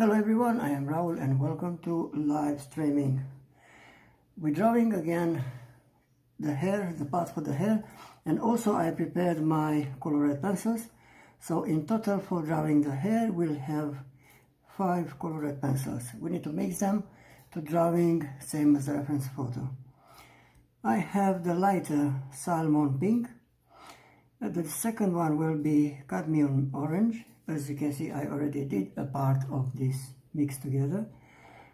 Hello everyone, I am Raul and welcome to live streaming. We're drawing again the hair, the part for the hair, and also I prepared my colored pencils. So in total for drawing the hair we'll have 5 colored pencils. We need to mix them to drawing same as the reference photo. I have the lighter salmon pink. The second one will be cadmium orange. As you can see, I already did a part of this mix together.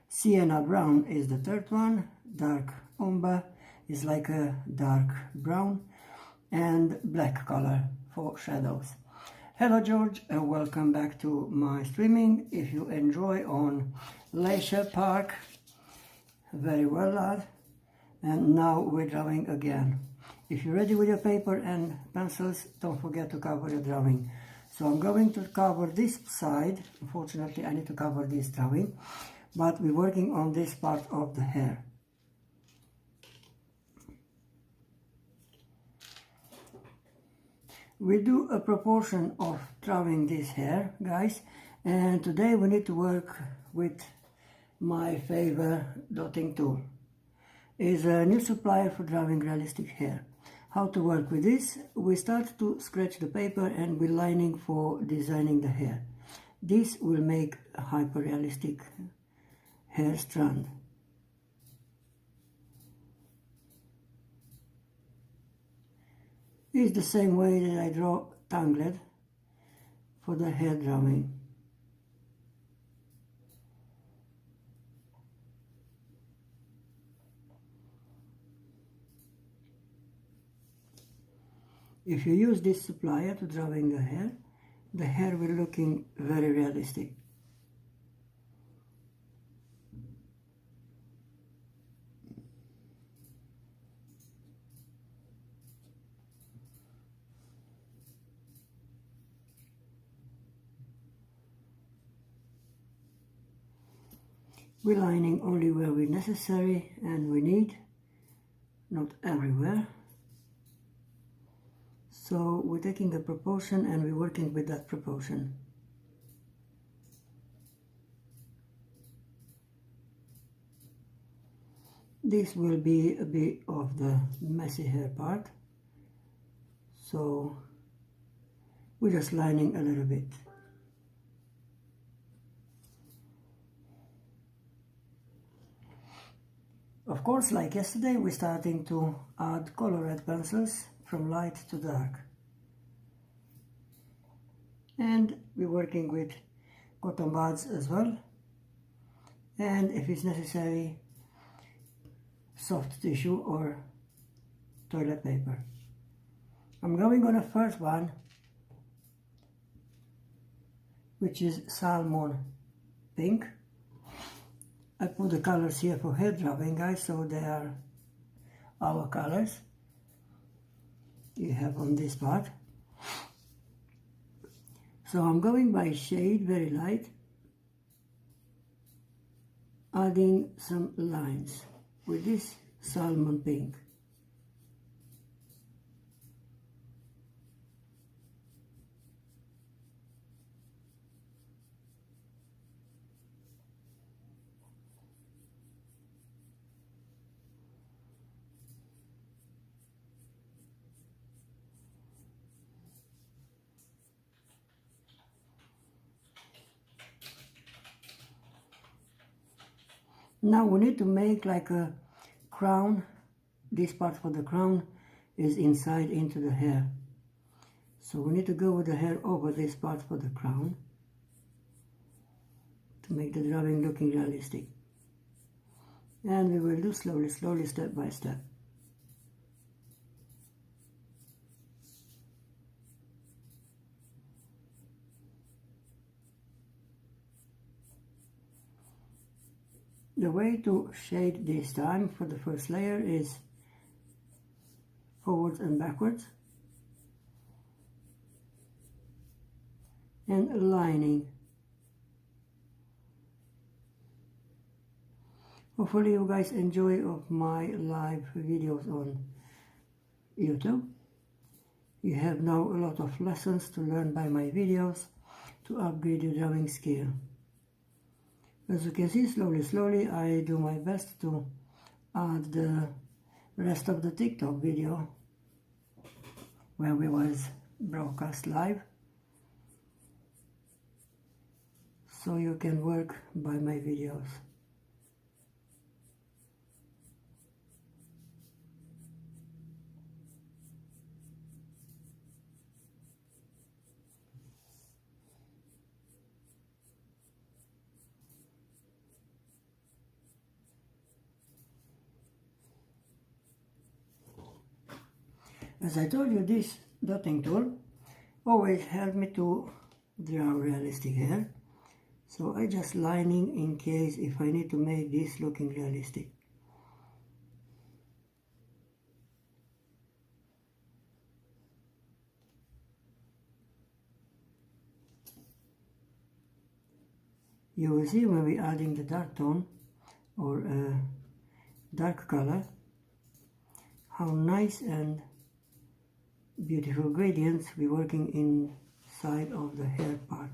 Sienna brown is the third one. Dark umber is like a dark brown. And black color for shadows. Hello George, and welcome back to my streaming. If you enjoy on Leisure Park, very well lad. And now we're drawing again. If you're ready with your paper and pencils, don't forget to cover your drawing. So I'm going to cover this side. Unfortunately, I need to cover this drawing, but we're working on this part of the hair. We do a proportion of drawing this hair, guys, and today we need to work with my Faber dotting tool. It's a new supplier for drawing realistic hair. How to work with this? We start to scratch the paper and we're lining for designing the hair. This will make a hyper-realistic hair strand. It's the same way that I draw tangled for the hair drawing. If you use this supplier to drawing the hair will looking very realistic. We're lining only where we're necessary and we need, not everywhere. So we're taking a proportion and we're working with that proportion. This will be a bit of the messy hair part. So we're just lining a little bit. Of course, like yesterday, we're starting to add colored pencils from light to dark. And we're working with cotton buds as well. And if it's necessary, soft tissue or toilet paper. I'm going on the first one, which is salmon pink. I put the colors here for hair drawing, guys, so they are our colors you have on this part. So I'm going by shade, very light, adding some lines with this salmon pink. Now we need to make like a crown. This part for the crown is inside into the hair. So we need to go with the hair over this part for the crown to make the drawing looking realistic. And we will do slowly, step by step. The way to shade this time for the first layer is forwards and backwards and aligning. Hopefully you guys enjoy of my live videos on YouTube. You have now a lot of lessons to learn by my videos to upgrade your drawing skill. As you can see, slowly I do my best to add the rest of the TikTok video where we was broadcast live, so you can work by my videos. As I told you, this dotting tool always helped me to draw realistic hair, so I just lining in case if I need to make this looking realistic. You will see when we're adding the dark tone or dark color how nice and beautiful gradients we're working inside of the hair part.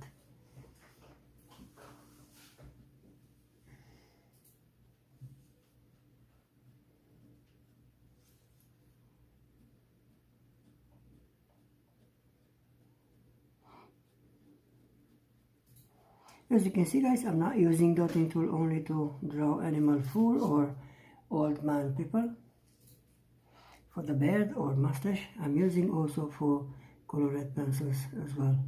As you can see, guys, I'm not using dotting tool only to draw animal fur or old man people. For the beard or mustache, I'm using also for colored pencils as well.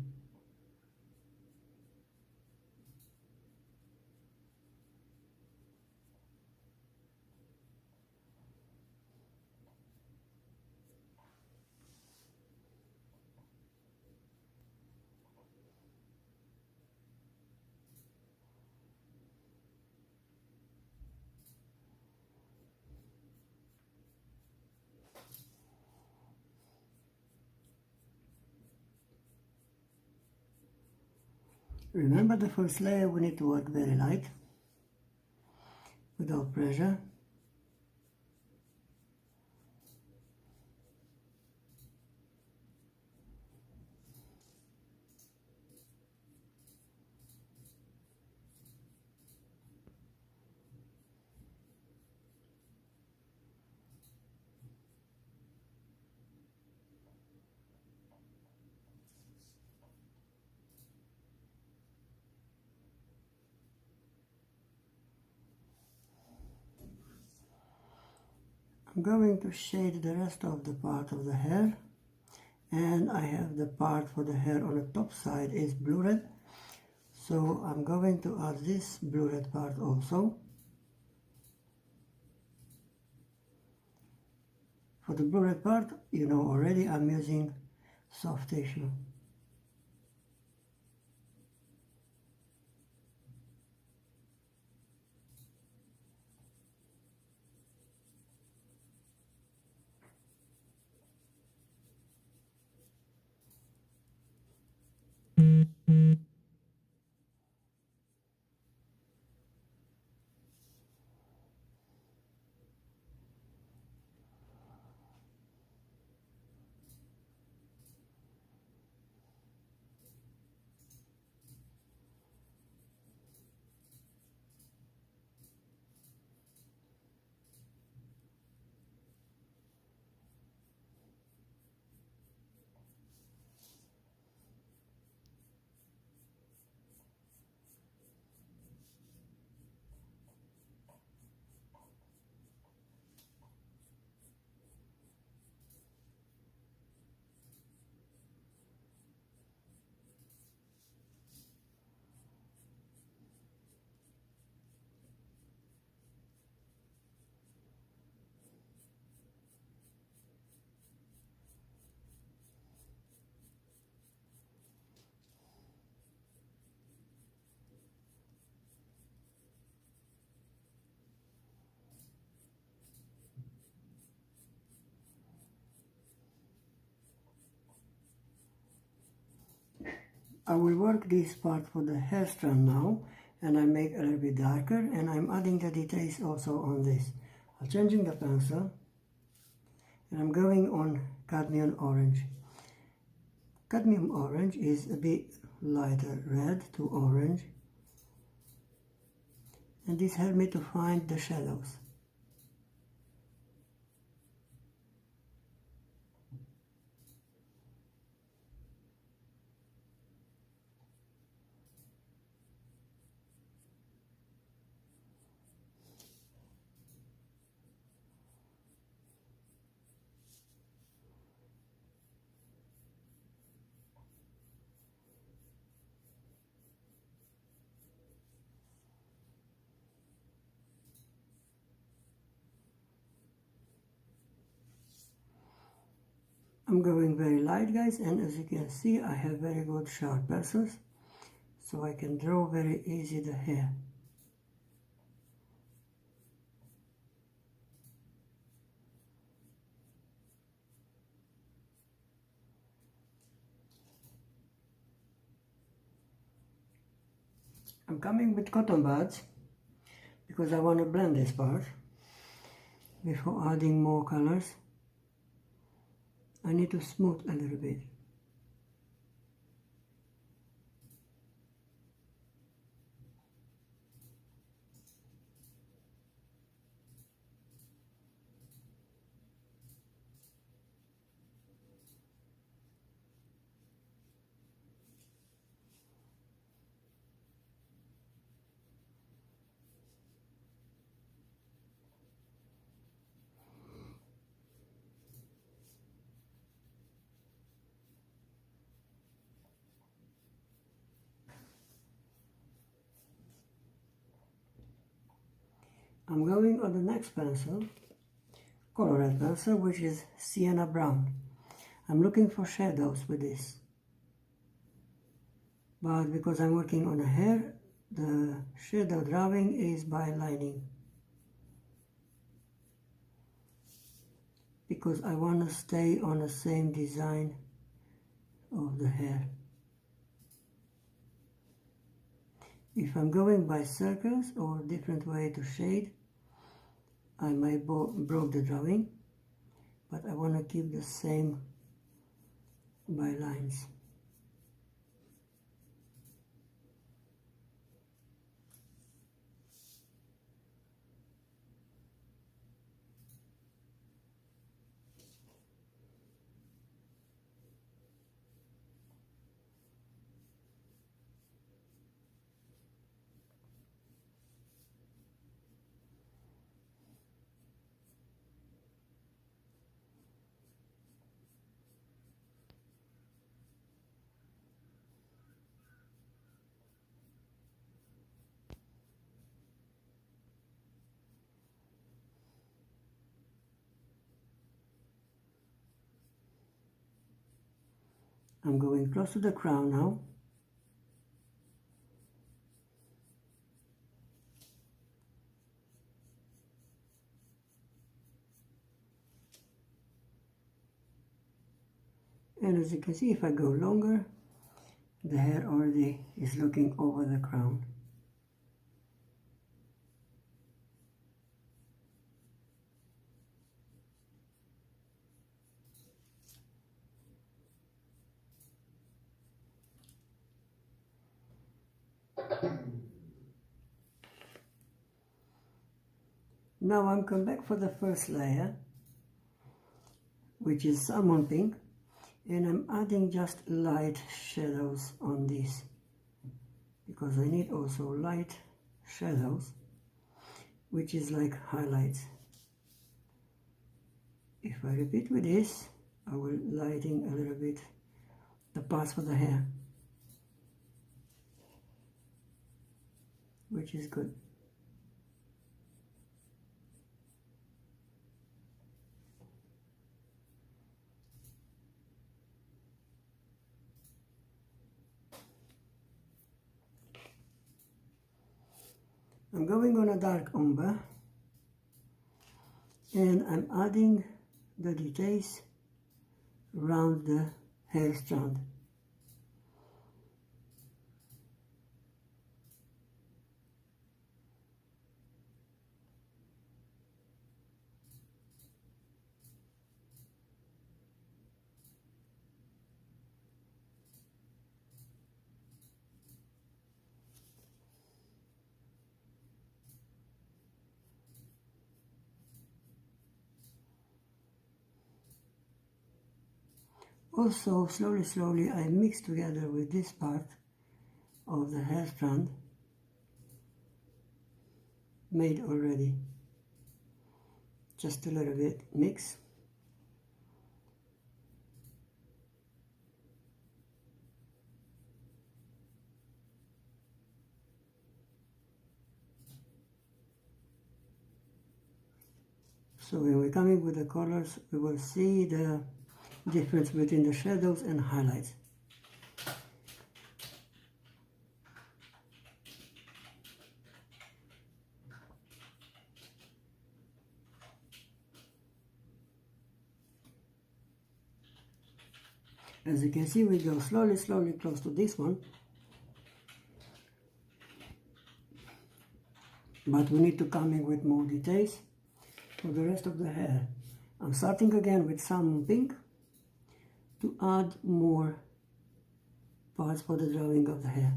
Remember, the first layer we need to work very light, without pressure. I'm going to shade the rest of the part of the hair, and I have the part for the hair on the top side is blurred, so I'm going to add this blurred part also. For the blurred part, you know already, I'm using soft tissue. I will work this part for the hair strand now, and I make a little bit darker, and I'm adding the details also on this. I'm changing the pencil, and I'm going on cadmium orange. Cadmium orange is a bit lighter red to orange, and this helped me to find the shadows. I'm going very light, guys, and as you can see I have very good sharp pencils, so I can draw very easy the hair. I'm coming with cotton buds because I want to blend this part before adding more colors. I need to smooth a little bit. I'm going on the next pencil, colored pencil, which is sienna brown. I'm looking for shadows with this, but because I'm working on a hair, the shadow drawing is by lining, because I want to stay on the same design of the hair. If I'm going by circles or different way to shade, I might broke the drawing, but I want to keep the same by lines. I'm going close to the crown now. And as you can see, if I go longer, the hair already is looking over the crown. Now I'm come back for the first layer, which is salmon pink, and I'm adding just light shadows on this, because I need also light shadows, which is like highlights. If I repeat with this, I will lighting a little bit the parts for the hair, which is good. I'm going on a dark umber, and I'm adding the details around the hair strand. Also, slowly I mix together with this part of the hair strand made already. Just a little bit mix. So when we're coming with the colors, we will see the difference between the shadows and highlights. As you can see, we go slowly close to this one. But we need to come in with more details for the rest of the hair. I'm starting again with some pink to add more parts for the drawing of the hair.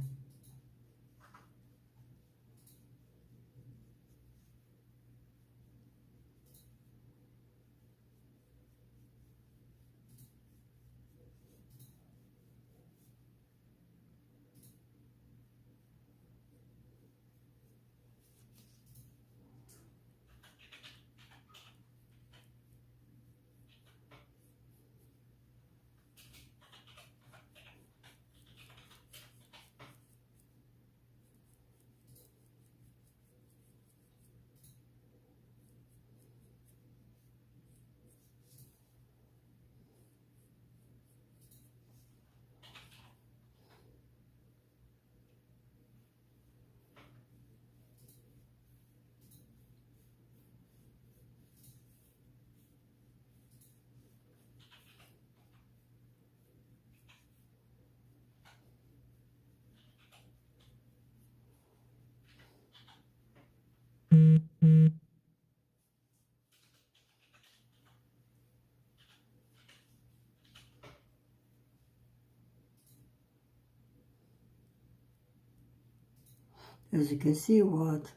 As you can see what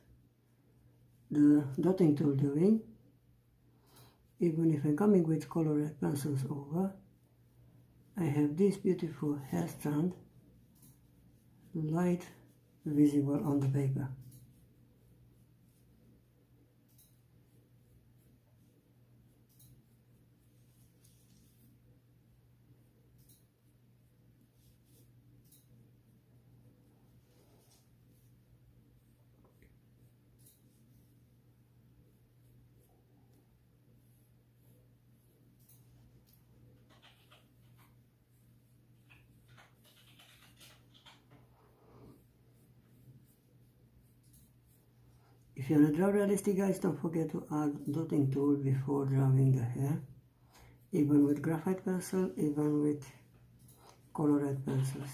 the dotting tool doing, even if I'm coming with colored pencils over, I have this beautiful hair strand light visible on the paper. If you want to draw realistic, guys, don't forget to add dotting tool before drawing the hair, even with graphite pencil, even with colored pencils.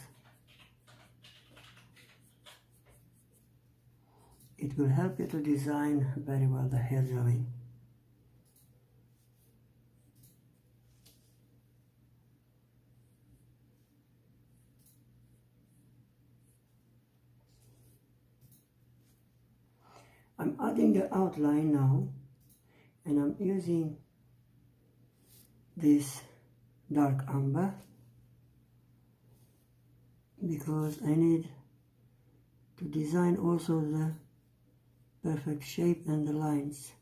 It will help you to design very well the hair drawing. I'm adding the outline now, and I'm using this dark amber because I need to design also the perfect shape and the lines.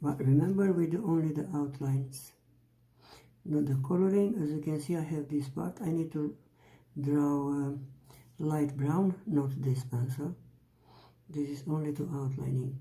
But remember, we do only the outlines, not the coloring. As you can see, I have this part. I need to draw light brown, not this pencil. This is only to outlining.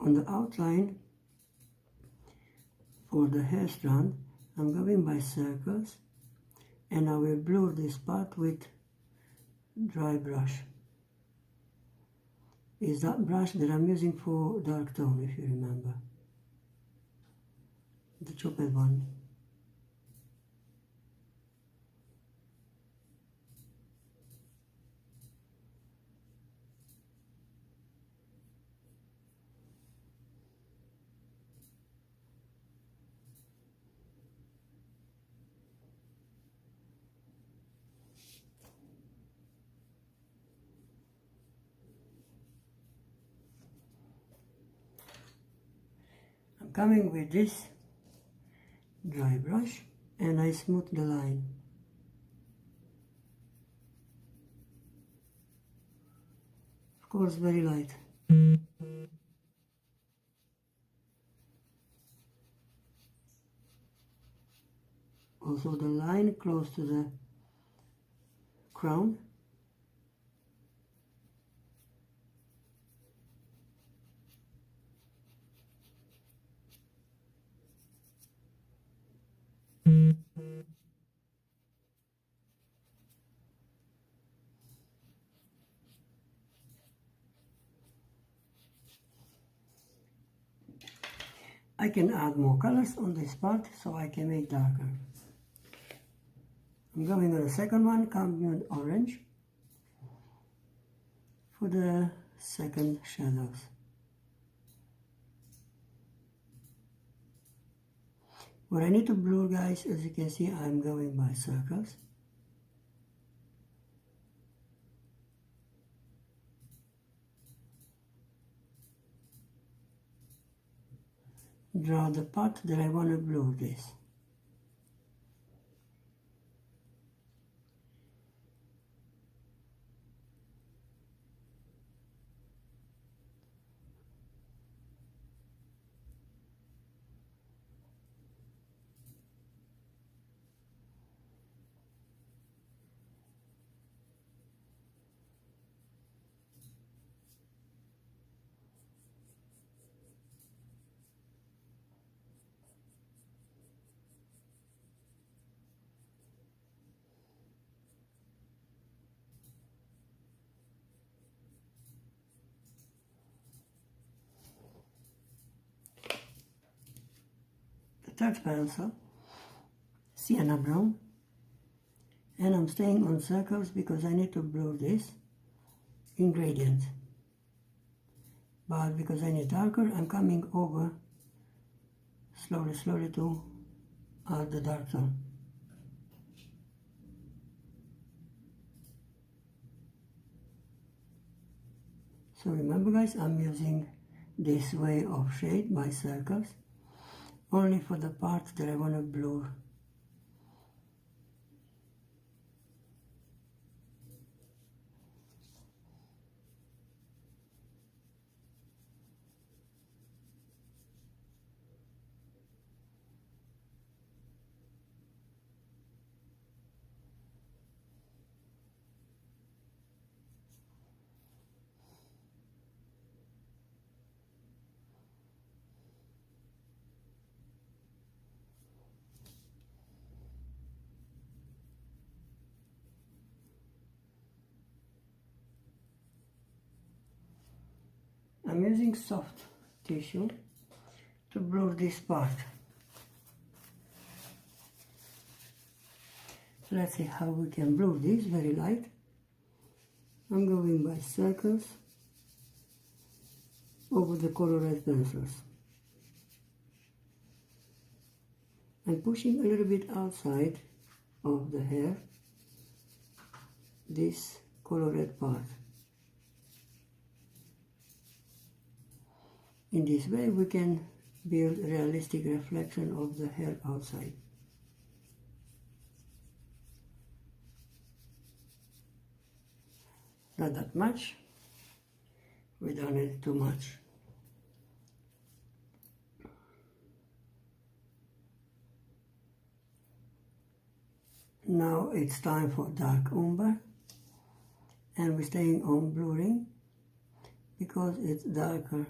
on the outline for the hair strand, I'm going by circles, and I will blur this part with dry brush. Is that brush that I'm using for dark tone, if you remember, the chopped one. Coming with this dry brush, and I smooth the line. Of course, very light. Also the line close to the crown. I can add more colors on this part so I can make darker. I'm going on the second one, cadmium orange, for the second shadows. What I need to blur, guys, as you can see, I'm going by circles. Draw the part that I want to blur this. Third pencil, sienna brown, and I'm staying on circles because I need to blur this ingredient. But because I need darker, I'm coming over slowly to add the dark tone. So remember, guys, I'm using this way of shade by circles only for the part that I want to blur. I'm using soft tissue to blur this part. Let's see how we can blur this very light. I'm going by circles over the colored pencils. I'm pushing a little bit outside of the hair, this colored part. In this way we can build a realistic reflection of the hair outside. Not that much, we don't need too much. Now it's time for dark umber, and we're staying on blurring because it's darker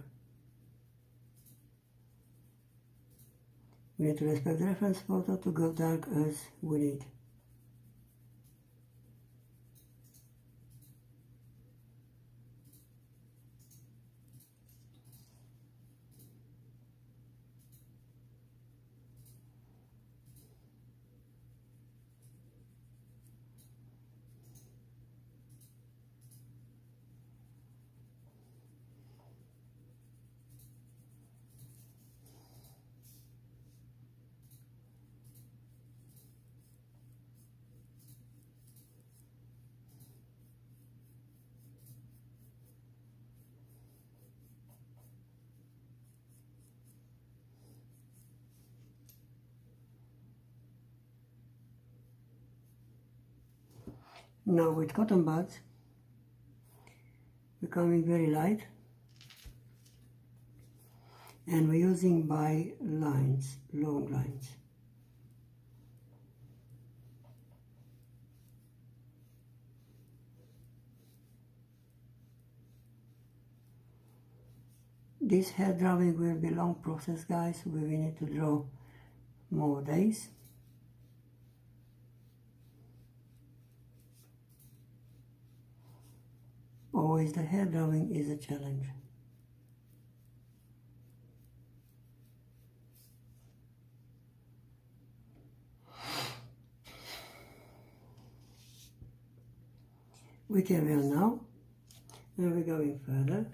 We need to respect the reference photo to go dark as we need. Now with cotton buds, becoming very light, and we're using by lines, long lines. This hair drawing will be long process, guys. We will need to draw more days. Always the hair drawing is a challenge. We carry on now, and we're going further.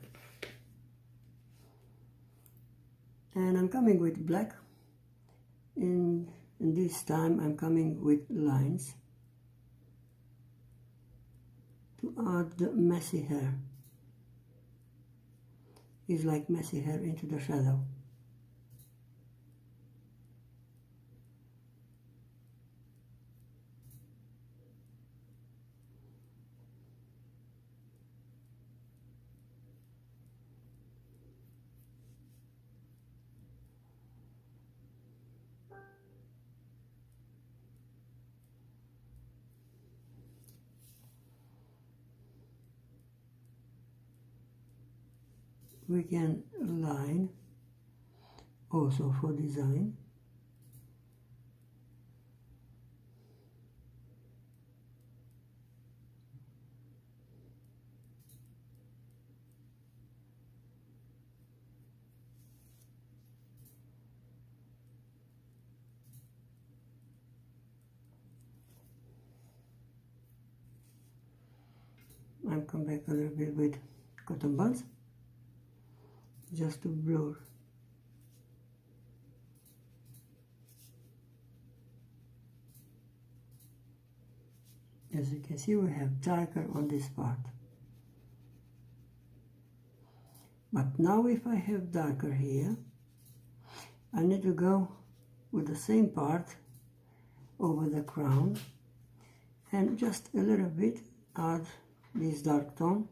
And I'm coming with black, and this time I'm coming with lines to add the messy hair. It's like messy hair into the shadow. We can line also for design. I'll come back a little bit with cotton buds, just to blur. As you can see, we have darker on this part. But now if I have darker here, I need to go with the same part over the crown and just a little bit add this dark tone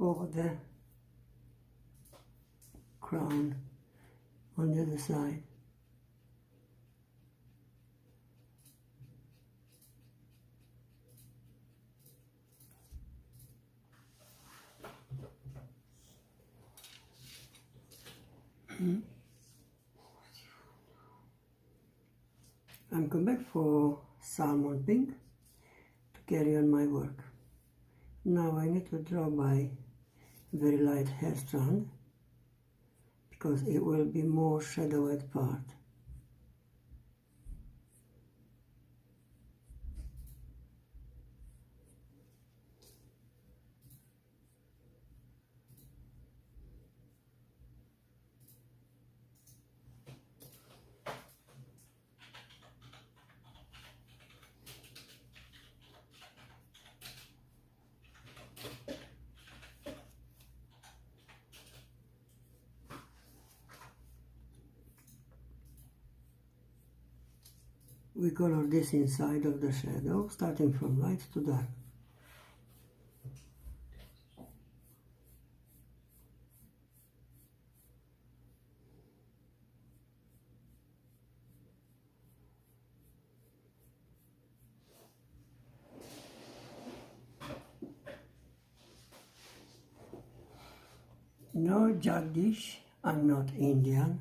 over the crown on the other side. I'm coming back for salmon pink to carry on my work. Now I need to draw by very light hair strand because it will be more shadowed part. We color this inside of the shadow, starting from light to dark. No, Jagdish, I'm not Indian.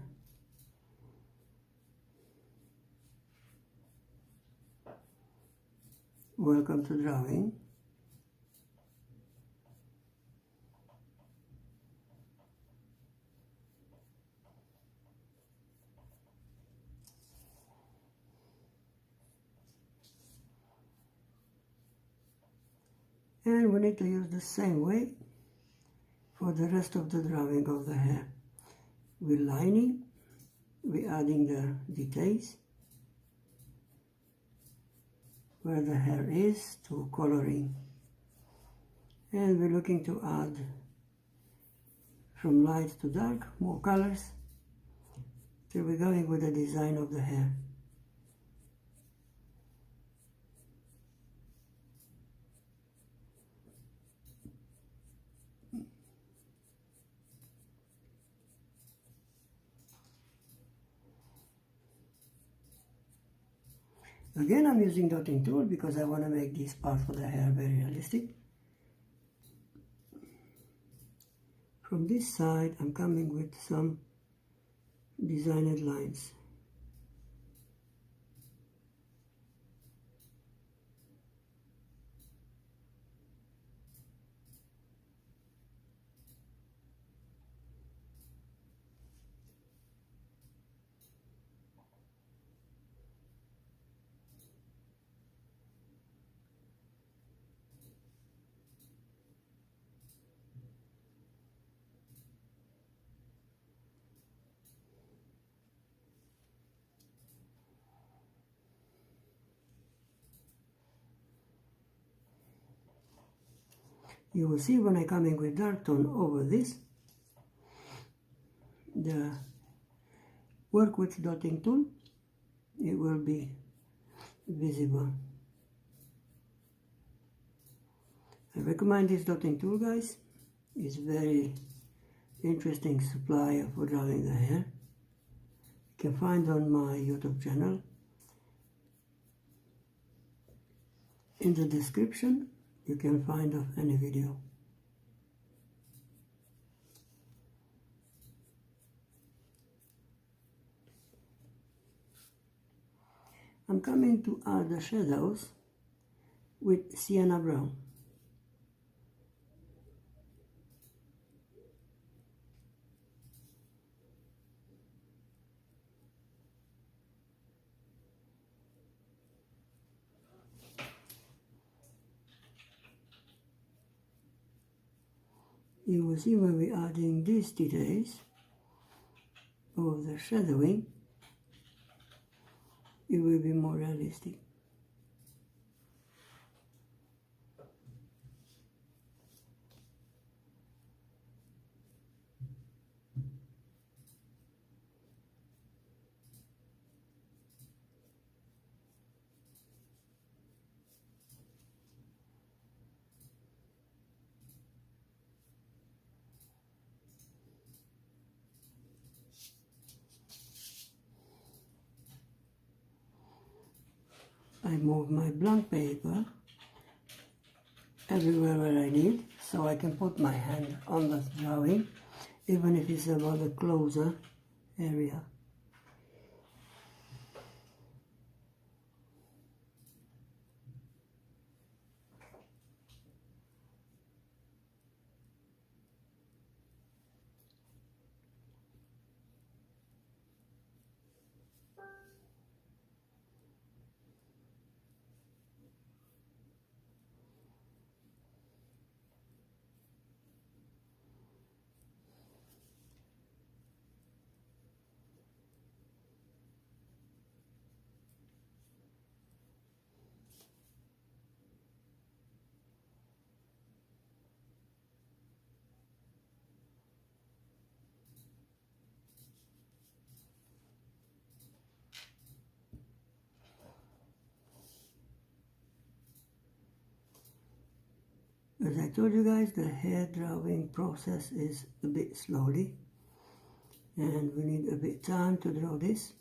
Welcome to drawing. And we need to use the same way for the rest of the drawing of the hair. We're lining, we're adding the details where the hair is to coloring. And we're looking to add from light to dark, more colors, till we're going with the design of the hair. Again, I'm using dotting tool because I want to make this part for the hair very realistic. From this side, I'm coming with some designed lines. You will see when I come in with dark tone over this, the work with dotting tool, it will be visible. I recommend this dotting tool, guys. It's very interesting supply for drawing the hair. You can find on my YouTube channel. In the description, you can find of any video. I'm coming to add the shadows with sienna brown. You will see when we're adding these details of the shadowing, it will be more realistic. I move my blank paper everywhere where I need, so I can put my hand on the drawing, even if it's about a closer area. As I told you guys, the hair drawing process is a bit slowly and we need a bit time to draw this.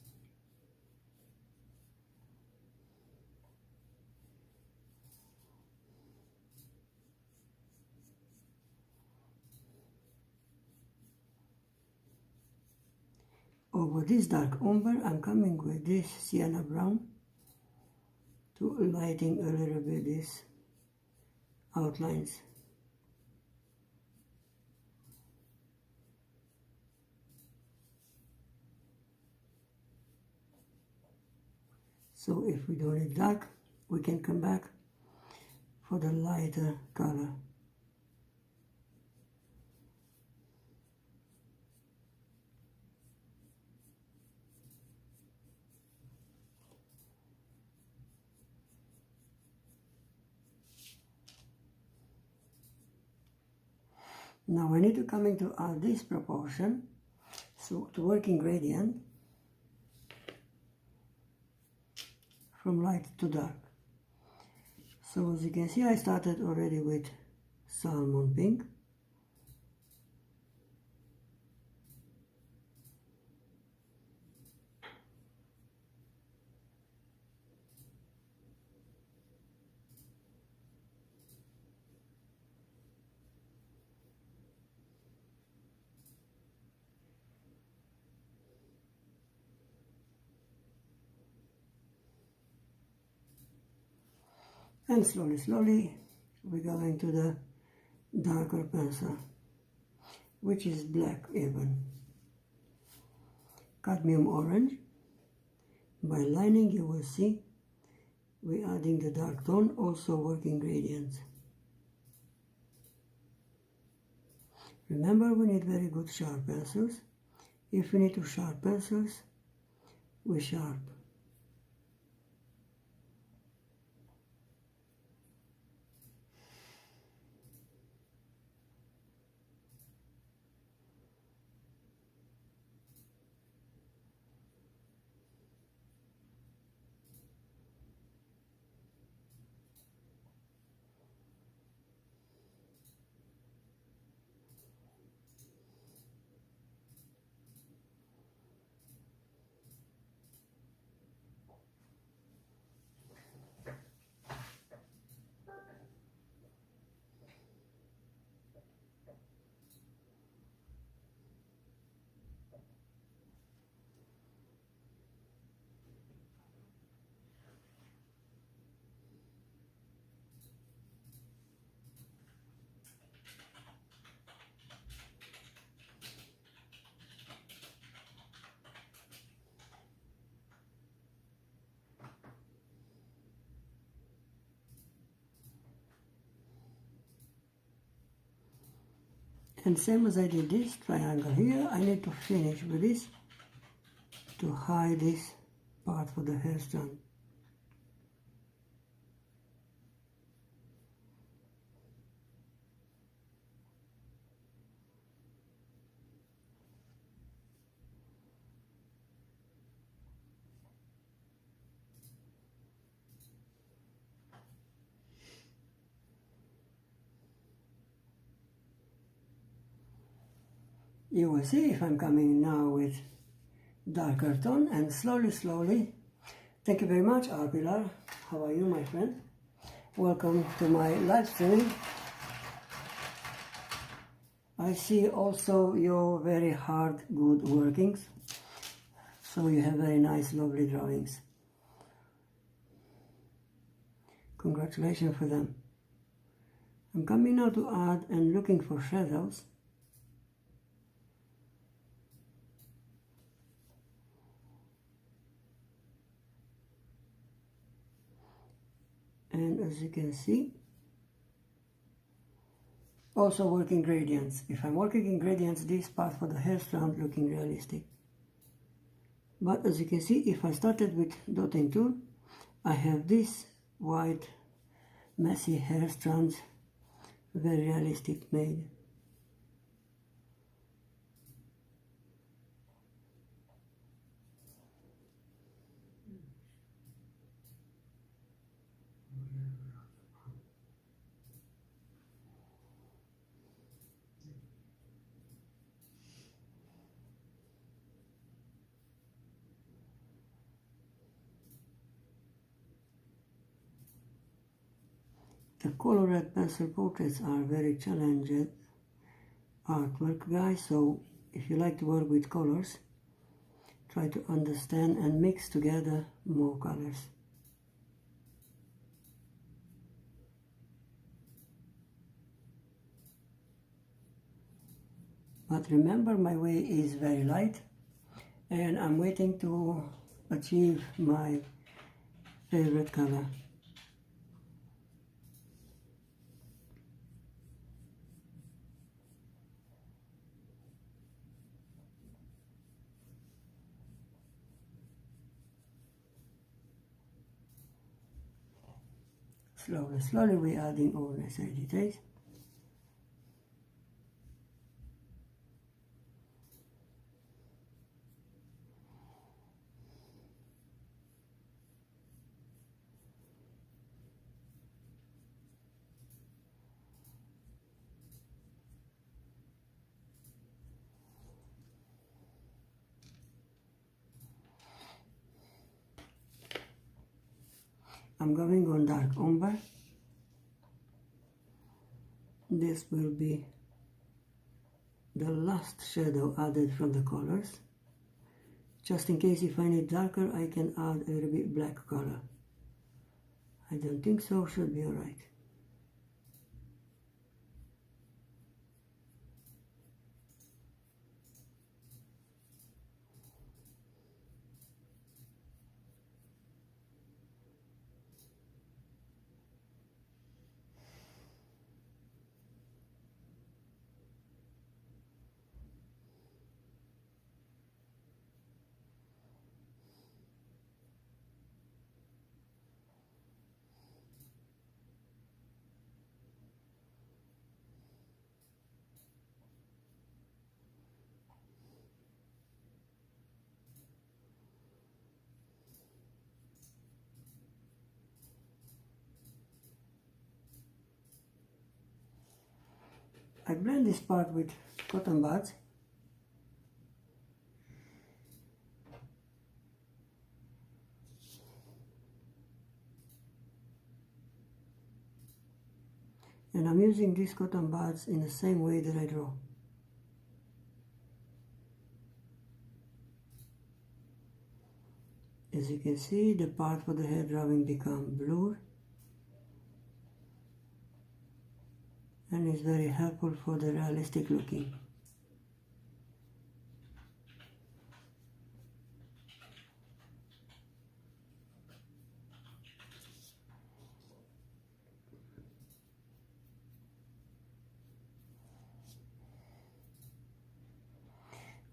over this dark umber, I'm coming with this sienna brown to lighting a little bit these outlines. So if we don't need dark, we can come back for the lighter color. Now I need to come into this proportion, so to working gradient from light to dark. So as you can see, I started already with salmon pink. And slowly we go into the darker pencil, which is black even. Cadmium orange. By lining you will see we're adding the dark tone, also working gradients. Remember, we need very good sharp pencils. If we need to sharp pencils, we sharp. And same as I did this triangle here, I need to finish with this to hide this part for the hair strand. You will see if I'm coming now with darker tone and slowly. Thank you very much, Pilar. How are you, my friend? Welcome to my live streaming. I see also your very hard, good workings. So you have very nice, lovely drawings. Congratulations for them. I'm coming now to add and looking for shadows. And as you can see, also working gradients. If I'm working in gradients, this part for the hair strand looking realistic. But as you can see, if I started with dotting tool, I have this white messy hair strands, very realistic made. The colored pencil portraits are very challenging artwork, guys, so if you like to work with colors, try to understand and mix together more colors. But remember, my way is very light, and I'm waiting to achieve my favorite color. Slowly we're adding all necessary details. I'm going on dark umber. This will be the last shadow added from the colors. Just in case if I need darker, I can add a little bit black color. I don't think so, should be alright. I blend this part with cotton buds. And I'm using these cotton buds in the same way that I draw. As you can see, the part for the hair drawing become blue, and is very helpful for the realistic looking.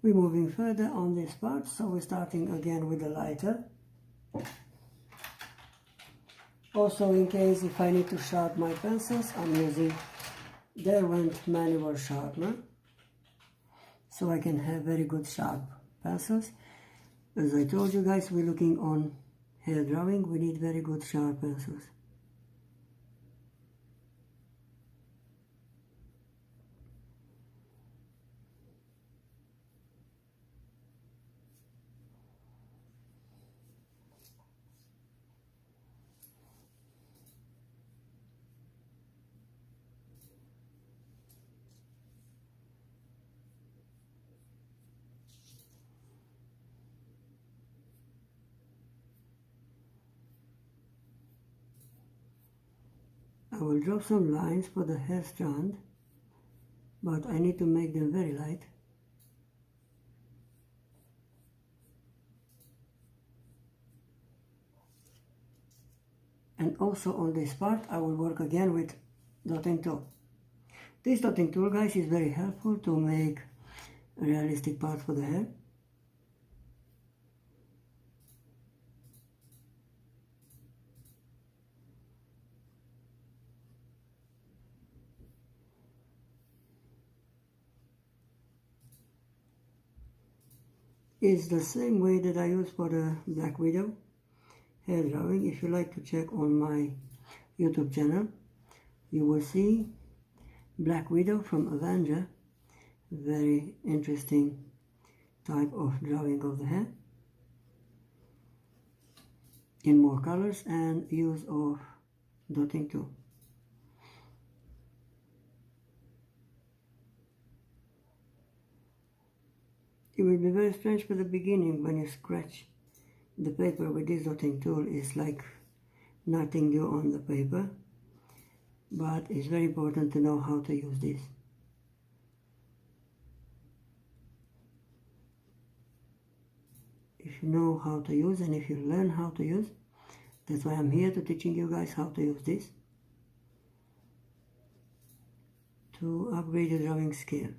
We're moving further on this part, so we're starting again with the lighter. Also, in case if I need to sharpen my pencils, I'm using Derwent manual sharpener, so I can have very good sharp pencils. As I told you guys, we're looking on hair drawing, we need very good sharp pencils. I will draw some lines for the hair strand, but I need to make them very light. And also on this part I will work again with dotting tool. This dotting tool, guys, is very helpful to make a realistic part for the hair. It's the same way that I use for the Black Widow hair drawing. If you like to check on my YouTube channel, you will see Black Widow from Avenger. Very interesting type of drawing of the hair in more colors and use of dotting tool. will be very strange for the beginning when you scratch the paper with this dotting tool. It's like nothing new on the paper, but it's very important to know how to use this. If you know how to use and if you learn how to use, that's why I'm here to teaching you guys how to use this to upgrade your drawing skill.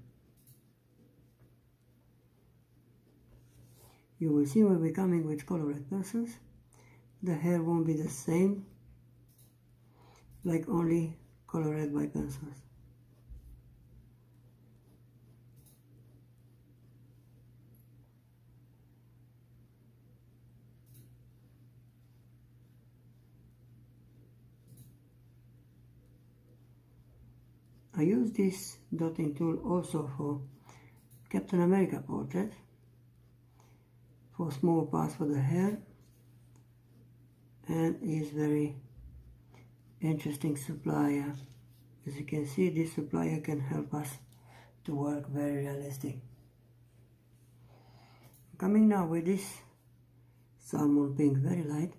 You will see when we're coming with colored pencils, the hair won't be the same like only colored by pencils. I use this dotting tool also for Captain America portrait, for small parts for the hair, and is very interesting supplier. As you can see, this supplier can help us to work very realistic. Coming now with this salmon pink, very light.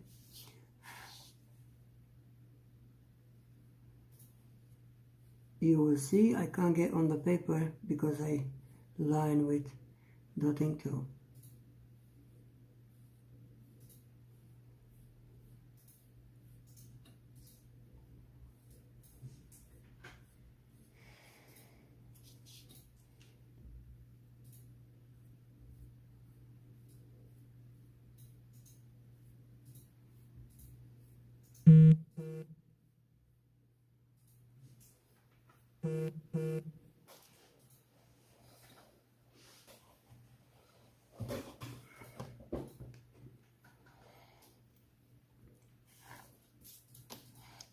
You will see I can't get on the paper because I line with dotting tool.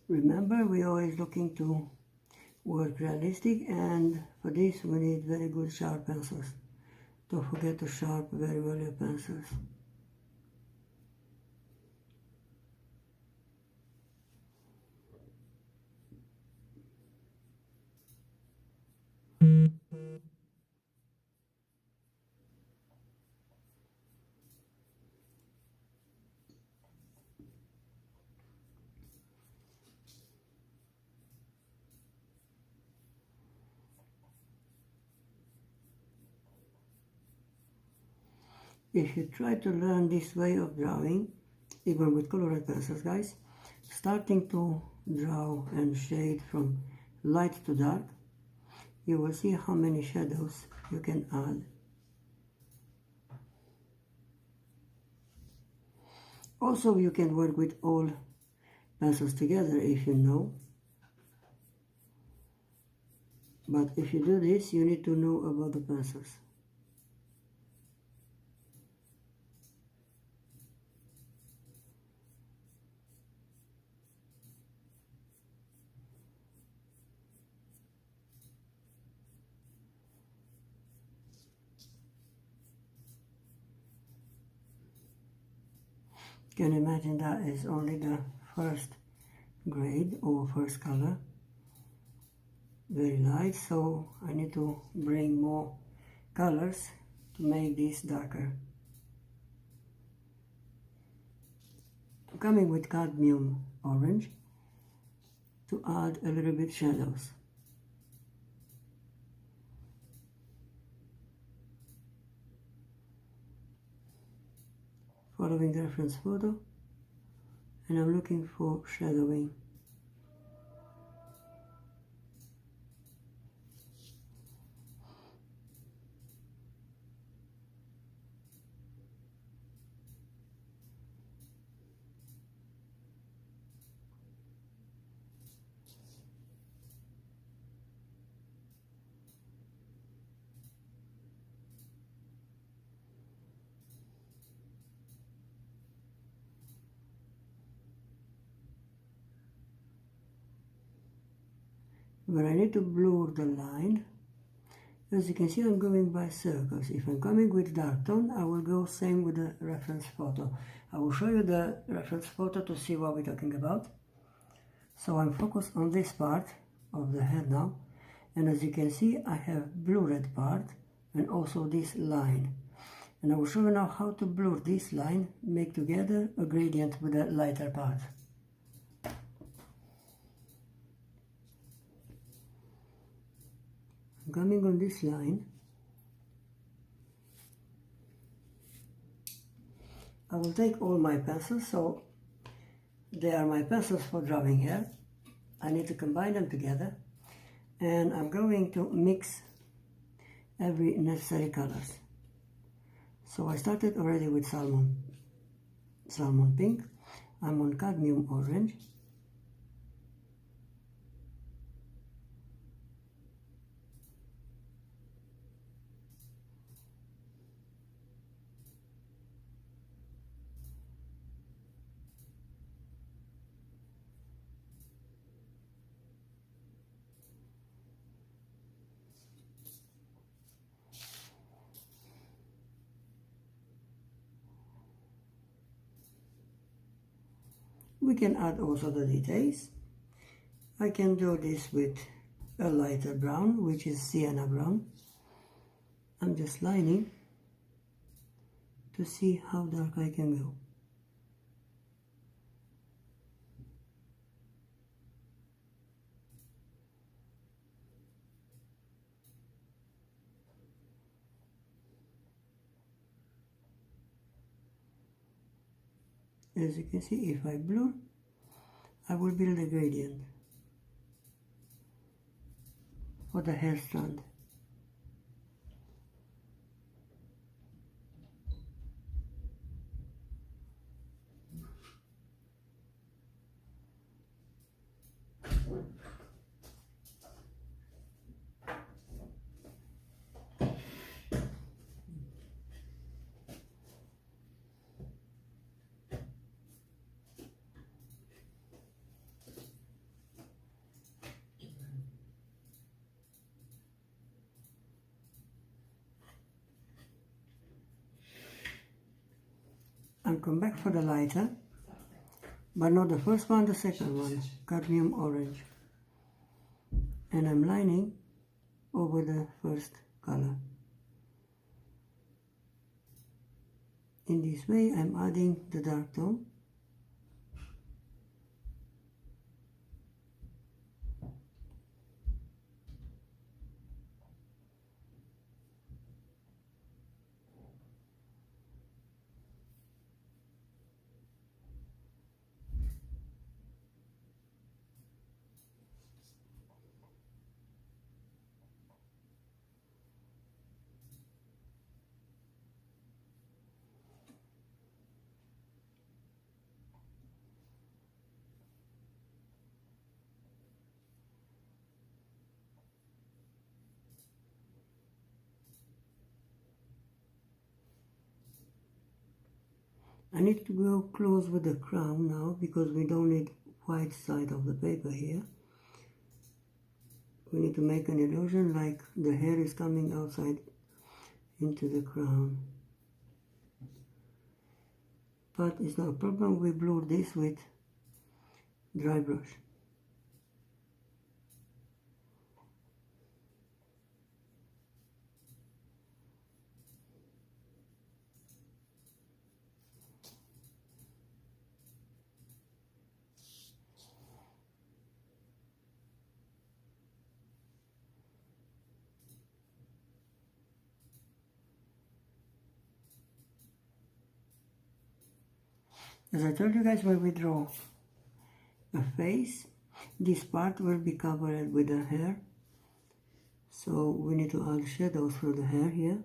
Remember, we're always looking to work realistic, and for this we need very good sharp pencils. Don't forget to sharp very well your pencils. If you try to learn this way of drawing, even with colored pencils, guys, starting to draw and shade from light to dark, you will see how many shadows you can add. Also, you can work with all pencils together if you know. But if you do this, you need to know about the pencils. Can you imagine that is only the first grade or first color? Very light, so I need to bring more colors to make this darker. I'm coming with cadmium orange to add a little bit shadows. Following the reference photo, and I'm looking for shadowing. Where I need to blur the line, as you can see I'm going by circles. If I'm coming with dark tone, I will go same with the reference photo. I will show you the reference photo to see what we're talking about. So I'm focused on this part of the head now, and as you can see I have blurred part and also this line. And I will show you now how to blur this line, make together a gradient with a lighter part. I'm coming on this line. I will take all my pencils, so they are my pencils for drawing hair. I need to combine them together, and I'm going to mix every necessary colors. So I started already with salmon pink. I'm on cadmium orange. We can add also the details. I can do this with a lighter brown, which is sienna brown. I'm just lining to see how dark I can go. As you can see, if I blur, I will build a gradient for the hair strand. I'll come back for the lighter, but not the first one, the second one, cadmium orange. And I'm lining over the first color. In this way, I'm adding the dark tone. I need to go close with the crown now because we don't need white side of the paper here. We need to make an illusion like the hair is coming outside into the crown. But it's not a problem, we blur this with dry brush. As I told you guys, when we draw a face, this part will be covered with the hair. So we need to add shadows for the hair here.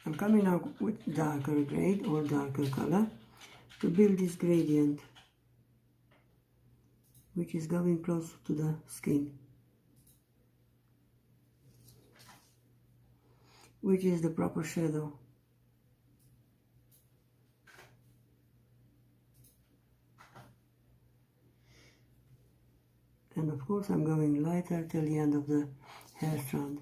I'm coming out with darker grade or darker color to build this gradient, which is going close to the skin, which is the proper shadow. And of course I'm going lighter till the end of the hair strand.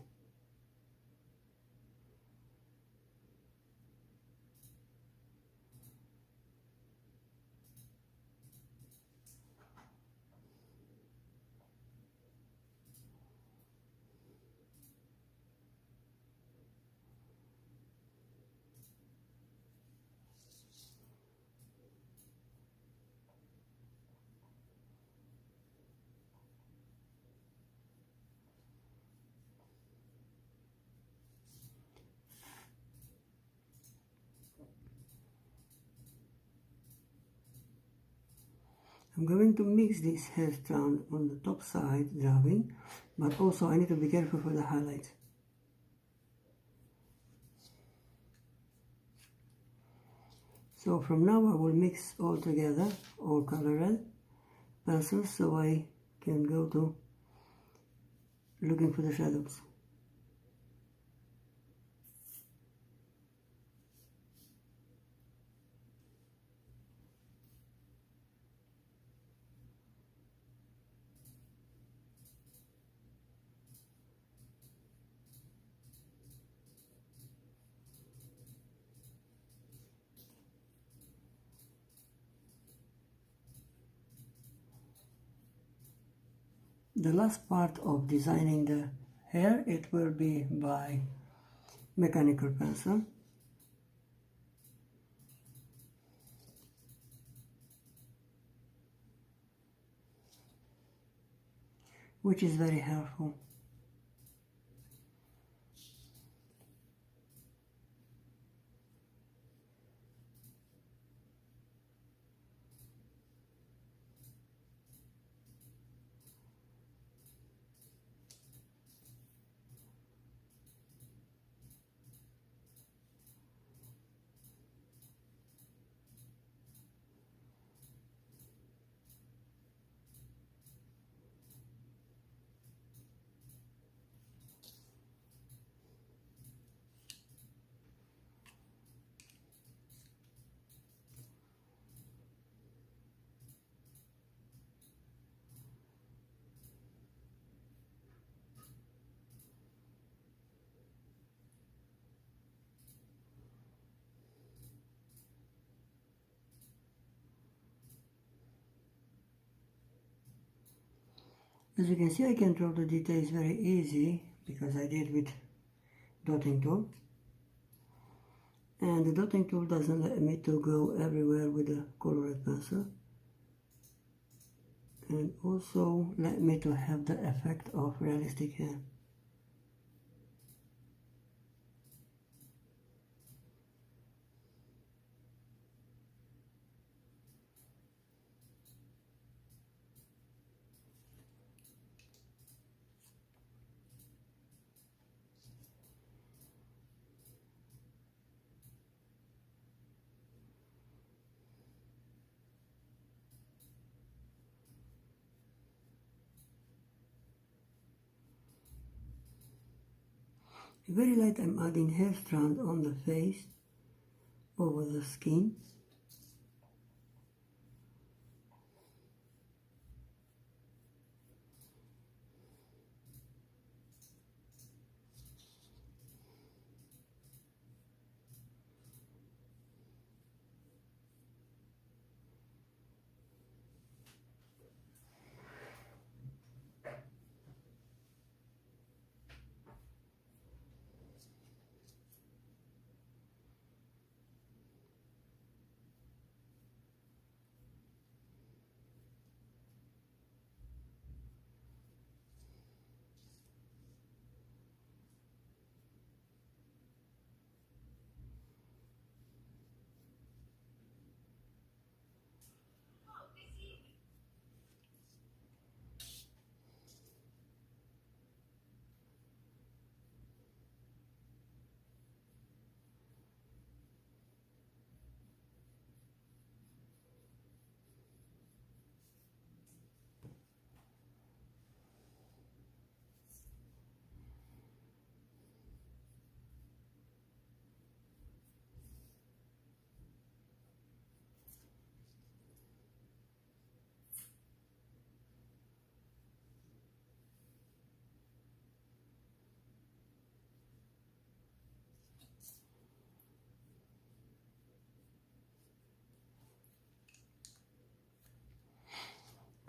I'm going to mix this hair strand on the top side drawing, but also I need to be careful for the highlights. So from now I will mix all together, all color red pencils, so I can go to looking for the shadows. The last part of designing the hair, it will be by mechanical pencil. Which is very helpful. As you can see, I can draw the details very easy because I did with dotting tool. And the dotting tool doesn't let me to go everywhere with a colored pencil. And also let me to have the effect of realistic hair. Very light, I'm adding hair strand on the face, over the skin.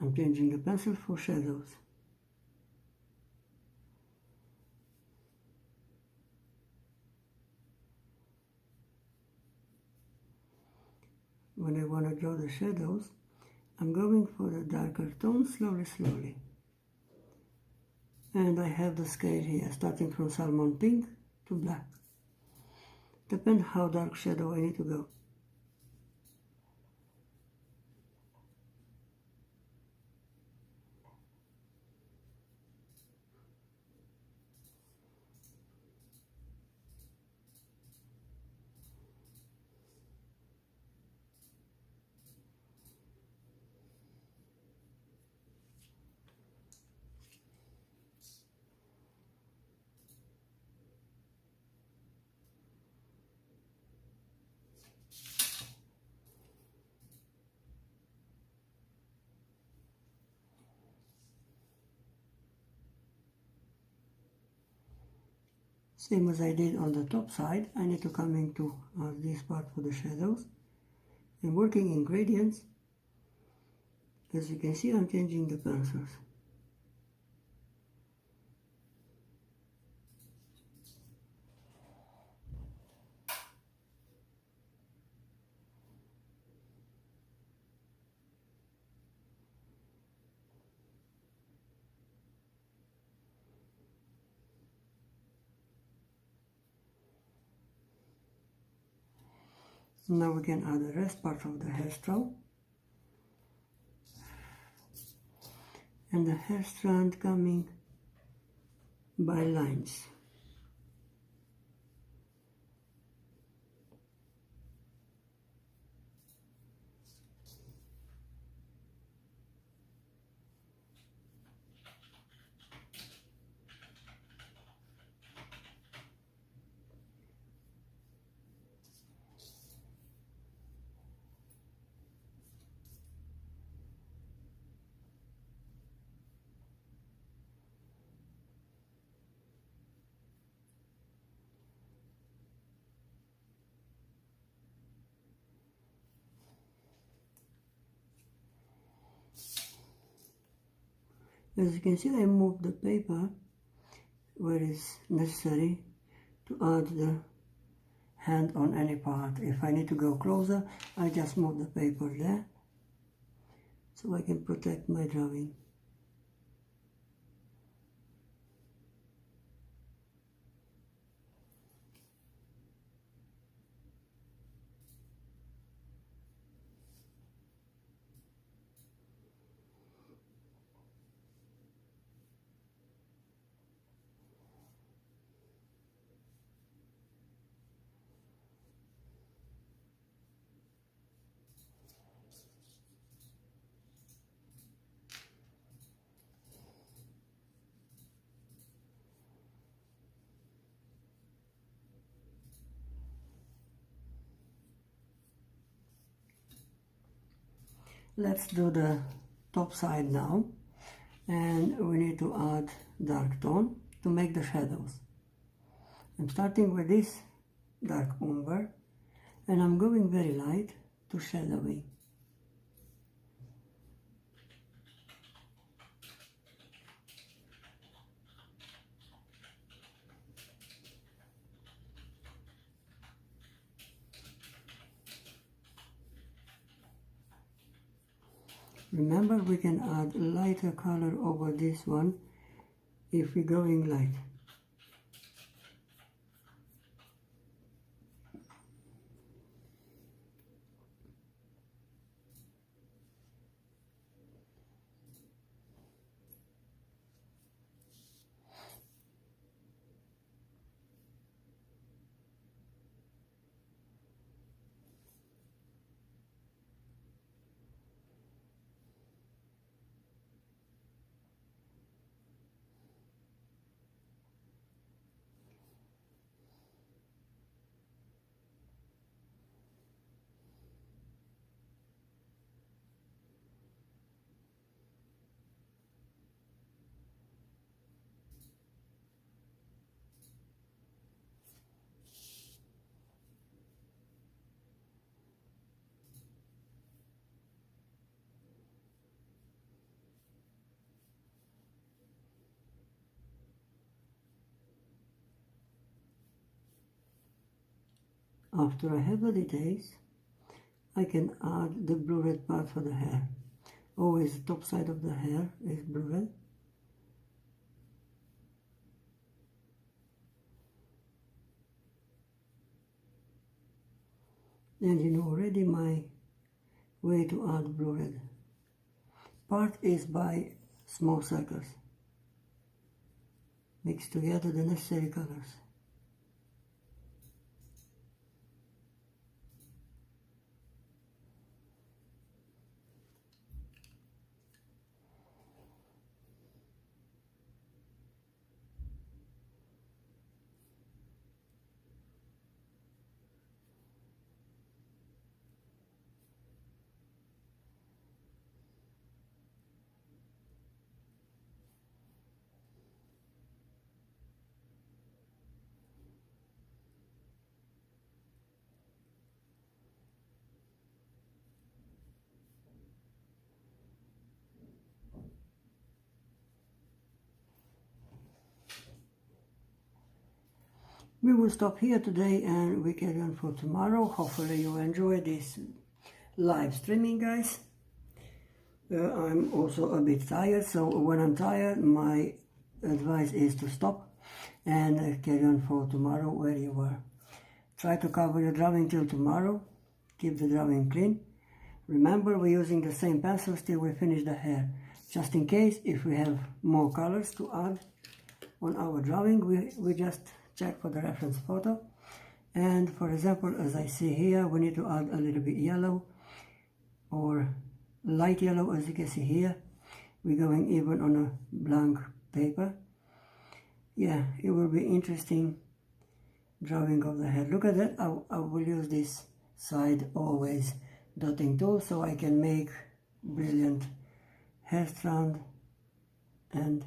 I'm changing the pencil for shadows. When I want to draw the shadows, I'm going for the darker tone slowly. And I have the scale here, starting from salmon pink to black. Depends how dark shadow I need to go. Same as I did on the top side, I need to come into this part for the shadows. I'm working in gradients. As you can see, I'm changing the pencils. Now we can add the rest part of the hair straw. And the hair strand coming by lines. As you can see, I moved the paper where it's necessary to add the hand on any part. If I need to go closer, I just move the paper there so I can protect my drawing. Let's do the top side now, and we need to add dark tone to make the shadows. I'm starting with this dark umber and I'm going very light to shadowing. Remember, we can add lighter color over this one if we're going light. After I have the details, I can add the blue red part for the hair. Always the top side of the hair is blue red. And you know already my way to add blue red part is by small circles. Mix together the necessary colors. We will stop here today and we carry on for tomorrow. Hopefully you enjoy this live streaming, guys. I'm also a bit tired, so when I'm tired, my advice is to stop and carry on for tomorrow where you were. Try to cover your drawing till tomorrow. Keep the drawing clean. Remember, we're using the same pencils till we finish the hair. Just in case, if we have more colors to add on our drawing, we just check for the reference photo. And for example, as I see here, we need to add a little bit yellow or light yellow, as you can see here. We're going even on a blank paper. Yeah, it will be interesting drawing of the head. Look at that. I will use this side always dotting tool so I can make brilliant hair strand and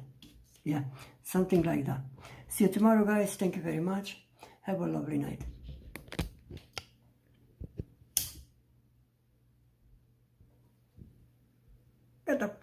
yeah, something like that. See you tomorrow, guys. Thank you very much. Have a lovely night. Get up.